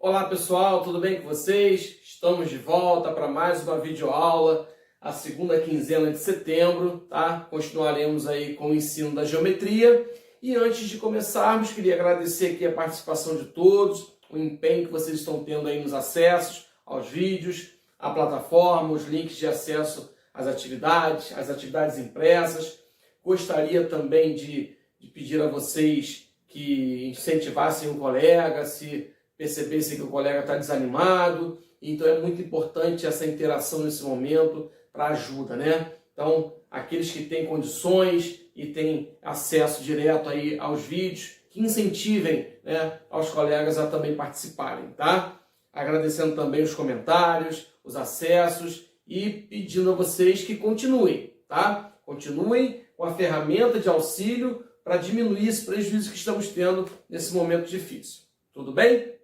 Olá pessoal, tudo bem com vocês? Estamos de volta para mais uma videoaula, a segunda quinzena de setembro, tá? Continuaremos aí com o ensino da geometria. E antes de começarmos, queria agradecer aqui a participação de todos, o empenho que vocês estão tendo aí nos acessos aos vídeos, à plataforma, os links de acesso às atividades impressas. Gostaria também de pedir a vocês que incentivassem o colega, se percebessem que o colega está desanimado. Então é muito importante essa interação nesse momento para ajuda, né? Então, aqueles que têm condições e têm acesso direto aí aos vídeos, que incentivem, né, aos colegas a também participarem, tá? Agradecendo também os comentários, os acessos e pedindo a vocês que continuem, tá? Continuem com a ferramenta de auxílio para diminuir esse prejuízo que estamos tendo nesse momento difícil. Tudo bem?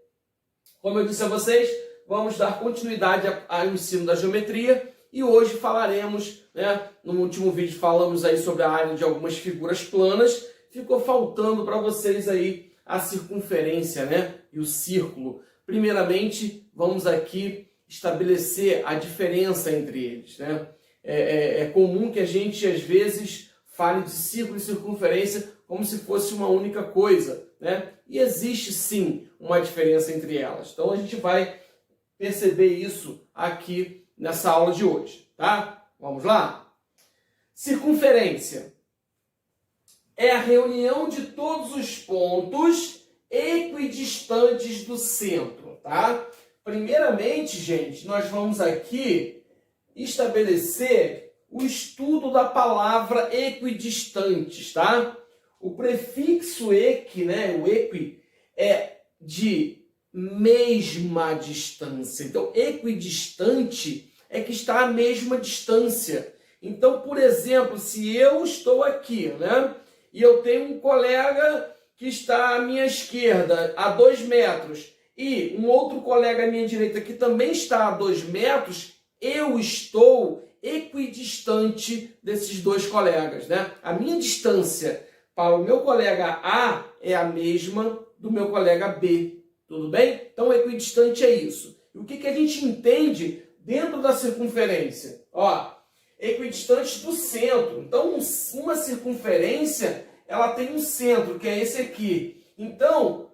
Como eu disse a vocês, vamos dar continuidade ao ensino da geometria e hoje falaremos, né, no último vídeo falamos aí sobre a área de algumas figuras planas, ficou faltando para vocês aí a circunferência, né, e o círculo. Primeiramente, vamos aqui estabelecer a diferença entre eles, né? É comum que a gente, às vezes, fale de círculo e circunferência como se fosse uma única coisa, né? E existe, sim, uma diferença entre elas. Então, a gente vai perceber isso aqui nessa aula de hoje, tá? Vamos lá? Circunferência é a reunião de todos os pontos equidistantes do centro, tá? Primeiramente, gente, nós vamos aqui estabelecer o estudo da palavra equidistantes, tá? O prefixo equi, né, o equi, é de mesma distância. Então, equidistante é que está à mesma distância. Então, por exemplo, se eu estou aqui, né, e eu tenho um colega que está à minha esquerda, a 2 metros, e um outro colega à minha direita que também está a 2 metros, eu estou equidistante desses dois colegas, né? A minha distância para o meu colega A é a mesma do meu colega B, tudo bem? Então, equidistante é isso. E o que a gente entende dentro da circunferência? Ó, equidistantes do centro. Então, uma circunferência, ela tem um centro, que é esse aqui. Então,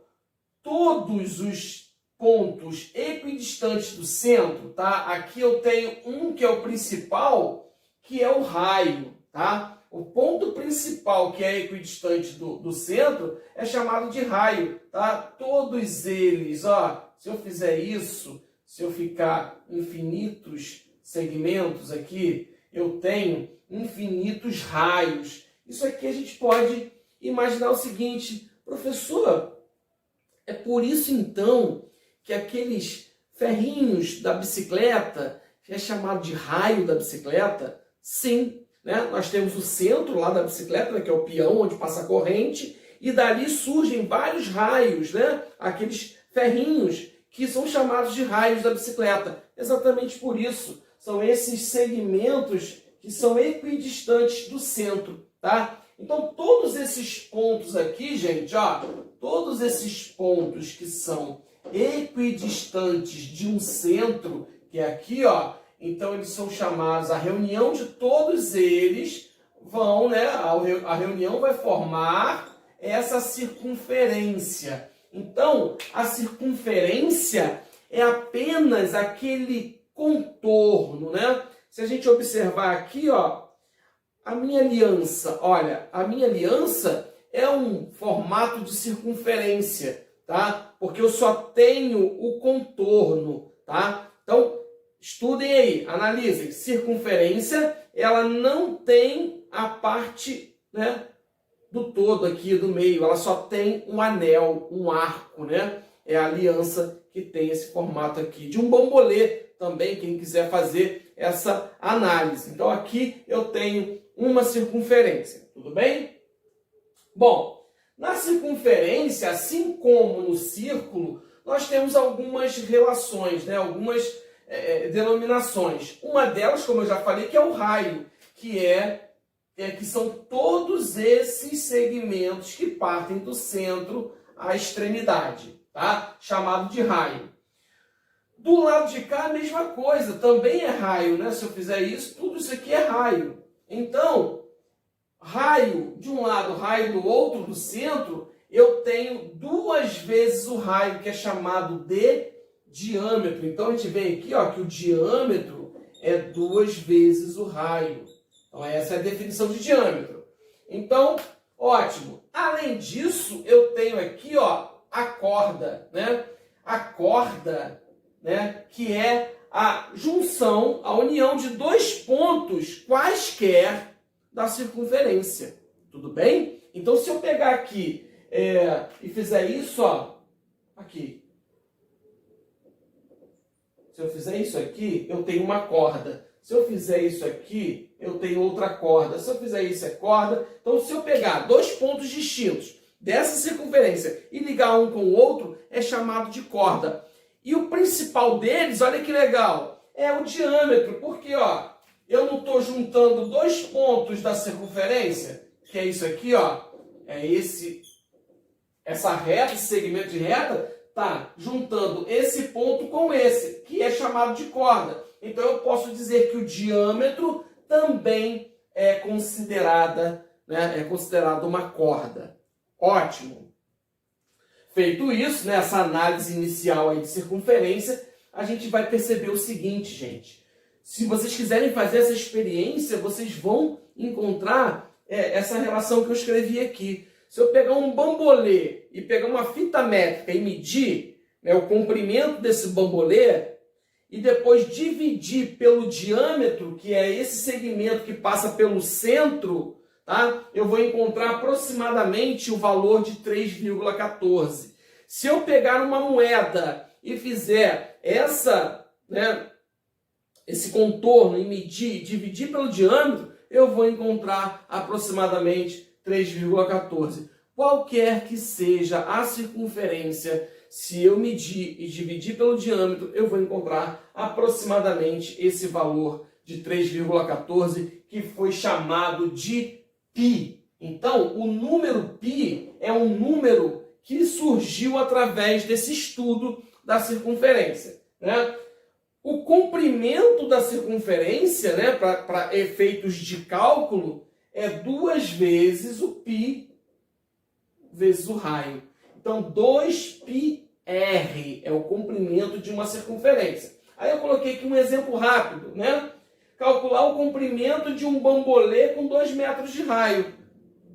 todos os pontos equidistantes do centro, tá? Aqui eu tenho um que é o principal, que é o raio, tá? O ponto principal que é equidistante do centro é chamado de raio, tá? Todos eles, ó, se eu fizer isso, se eu ficar infinitos segmentos aqui, eu tenho infinitos raios. Isso aqui a gente pode imaginar o seguinte, professor, é por isso então que aqueles ferrinhos da bicicleta é chamado de raio da bicicleta? Sim, né? Nós temos o centro lá da bicicleta, né, que é o peão onde passa a corrente, e dali surgem vários raios, né? Aqueles ferrinhos que são chamados de raios da bicicleta. Exatamente por isso, são esses segmentos que são equidistantes do centro, tá? Então, todos esses pontos aqui, gente, ó, todos esses pontos que são equidistantes de um centro, que é aqui, ó, então eles são chamados, a reunião de todos eles vão, né, a reunião vai formar essa circunferência. Então, a circunferência é apenas aquele contorno, né? Se a gente observar aqui, ó, a minha aliança, olha, a minha aliança é um formato de circunferência, tá? Porque eu só tenho o contorno, tá? Então, estudem aí, analisem. Circunferência, ela não tem a parte, né, do todo aqui, do meio. Ela só tem um anel, um arco, né? É a aliança que tem esse formato aqui. De um bambolê também, quem quiser fazer essa análise. Então, aqui eu tenho uma circunferência, tudo bem? Bom, na circunferência, assim como no círculo, nós temos algumas relações, né? Algumas denominações. Uma delas, como eu já falei, que é o raio, que são todos esses segmentos que partem do centro à extremidade, tá? Chamado de raio. Do lado de cá, a mesma coisa, também é raio, né? Se eu fizer isso, tudo isso aqui é raio. Então, raio de um lado, raio do outro, do centro, eu tenho duas vezes o raio, que é chamado de diâmetro. Então, a gente vê aqui, ó, que o diâmetro é duas vezes o raio. Então, essa é a definição de diâmetro. Então, ótimo. Além disso, eu tenho aqui, ó, a corda, né? A corda, né, que é a junção, a união de dois pontos quaisquer da circunferência. Tudo bem? Então, se eu pegar aqui e fizer isso, ó, aqui. Se eu fizer isso aqui, eu tenho uma corda. Se eu fizer isso aqui, eu tenho outra corda. Se eu fizer isso, é corda. Então, se eu pegar dois pontos distintos dessa circunferência e ligar um com o outro, é chamado de corda. E o principal deles, olha que legal, é o diâmetro. Porque, ó, eu não estou juntando dois pontos da circunferência, que é isso aqui, ó, é essa reta, esse segmento de reta, tá juntando esse ponto com esse, que é chamado de corda. Então, eu posso dizer que o diâmetro também é considerado uma corda. Ótimo! Feito isso, né, essa análise inicial aí de circunferência, a gente vai perceber o seguinte, gente. Se vocês quiserem fazer essa experiência, vocês vão encontrar essa relação que eu escrevi aqui. Se eu pegar um bambolê e pegar uma fita métrica e medir, né, o comprimento desse bambolê, e depois dividir pelo diâmetro, que é esse segmento que passa pelo centro, tá? Eu vou encontrar aproximadamente o valor de 3,14. Se eu pegar uma moeda e fizer esse contorno e medir, dividir pelo diâmetro, eu vou encontrar aproximadamente 3,14. Qualquer que seja a circunferência, se eu medir e dividir pelo diâmetro, eu vou encontrar aproximadamente esse valor de 3,14, que foi chamado de π. Então, o número π é um número que surgiu através desse estudo da circunferência, né? O comprimento da circunferência, né, para efeitos de cálculo, é 2 vezes o π vezes o raio. Então, 2πr é o comprimento de uma circunferência. Aí eu coloquei aqui um exemplo rápido, né? Calcular o comprimento de um bambolê com 2 metros de raio.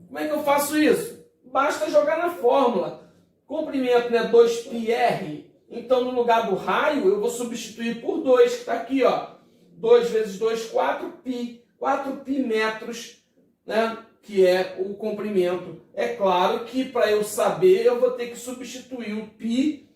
Como é que eu faço isso? Basta jogar na fórmula. Comprimento, né, 2πr. Então, no lugar do raio, eu vou substituir por 2, que está aqui, ó. 2 vezes 2, 4π. 4π metros, né, que é o comprimento. É claro que, para eu saber, eu vou ter que substituir o π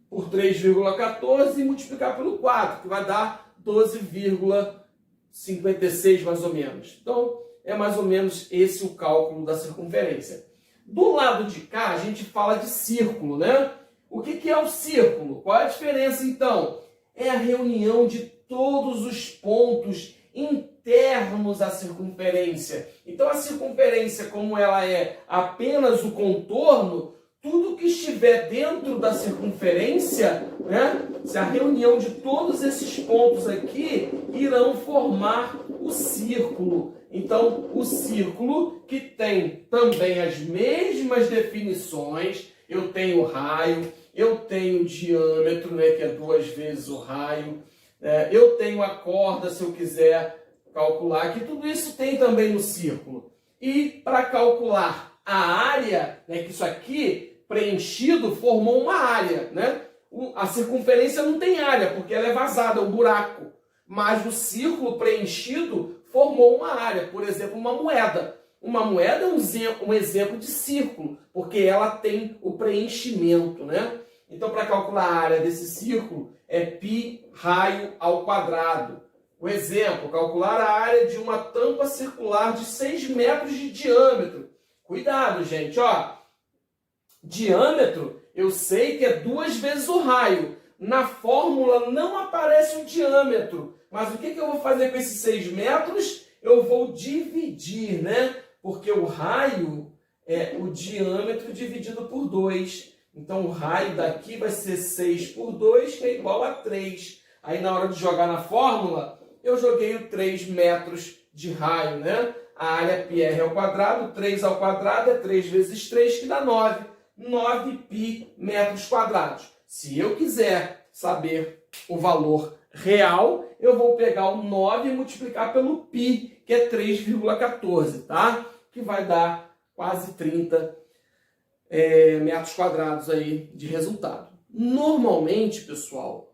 por 3,14 e multiplicar pelo 4, que vai dar 12,56, mais ou menos. Então, é mais ou menos esse o cálculo da circunferência. Do lado de cá, a gente fala de círculo, né? O que é o círculo? Qual é a diferença, então? É a reunião de todos os pontos internos à circunferência. Então, a circunferência, como ela é apenas o contorno, tudo que estiver dentro da circunferência, né, se a reunião de todos esses pontos aqui irão formar o círculo. Então, o círculo, que tem também as mesmas definições, eu tenho raio, eu tenho diâmetro, né, que é 2 vezes o raio, eu tenho a corda, se eu quiser calcular, que tudo isso tem também no círculo. E para calcular a área, né, que isso aqui preenchido formou uma área, né? A circunferência não tem área, porque ela é vazada, é um buraco. Mas o círculo preenchido formou uma área, por exemplo, uma moeda. Uma moeda é um exemplo de círculo, porque ela tem o preenchimento, né? Então, para calcular a área desse círculo, é π raio ao quadrado. O exemplo, calcular a área de uma tampa circular de 6 metros de diâmetro. Cuidado, gente, ó. Diâmetro, eu sei que é 2 vezes o raio. Na fórmula não aparece o diâmetro. Mas o que eu vou fazer com esses 6 metros? Eu vou dividir, né? Porque o raio é o diâmetro dividido por 2. Então o raio daqui vai ser 6 por 2, que é igual a 3. Aí na hora de jogar na fórmula, eu joguei o 3 metros de raio, né? A área πr ao quadrado, 3 ao quadrado é 3 vezes 3, que dá 9. 9π metros quadrados. Se eu quiser saber o valor real, eu vou pegar o 9 e multiplicar pelo π, que é 3,14, tá? Que vai dar quase 30 metros quadrados aí de resultado. Normalmente, pessoal,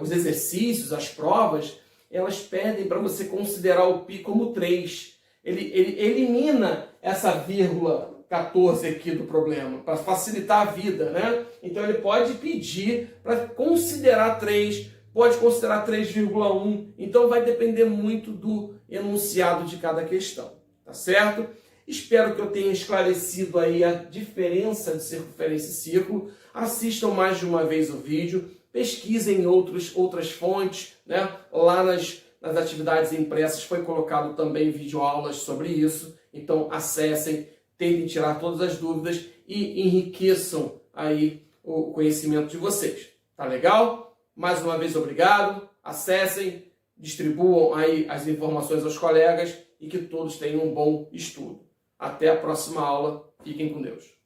os exercícios, as provas, elas pedem para você considerar o π como 3. Ele elimina essa vírgula 14 aqui do problema, para facilitar a vida, né? Então ele pode pedir para considerar 3, pode considerar 3,1, então vai depender muito do enunciado de cada questão, tá certo? Espero que eu tenha esclarecido aí a diferença de circunferência e círculo. Assistam mais de uma vez o vídeo, pesquisem outras fontes, né? Lá nas atividades impressas foi colocado também videoaulas sobre isso, então acessem, tentem tirar todas as dúvidas e enriqueçam aí o conhecimento de vocês. Tá legal? Mais uma vez, obrigado. Acessem, distribuam aí as informações aos colegas e que todos tenham um bom estudo. Até a próxima aula. Fiquem com Deus.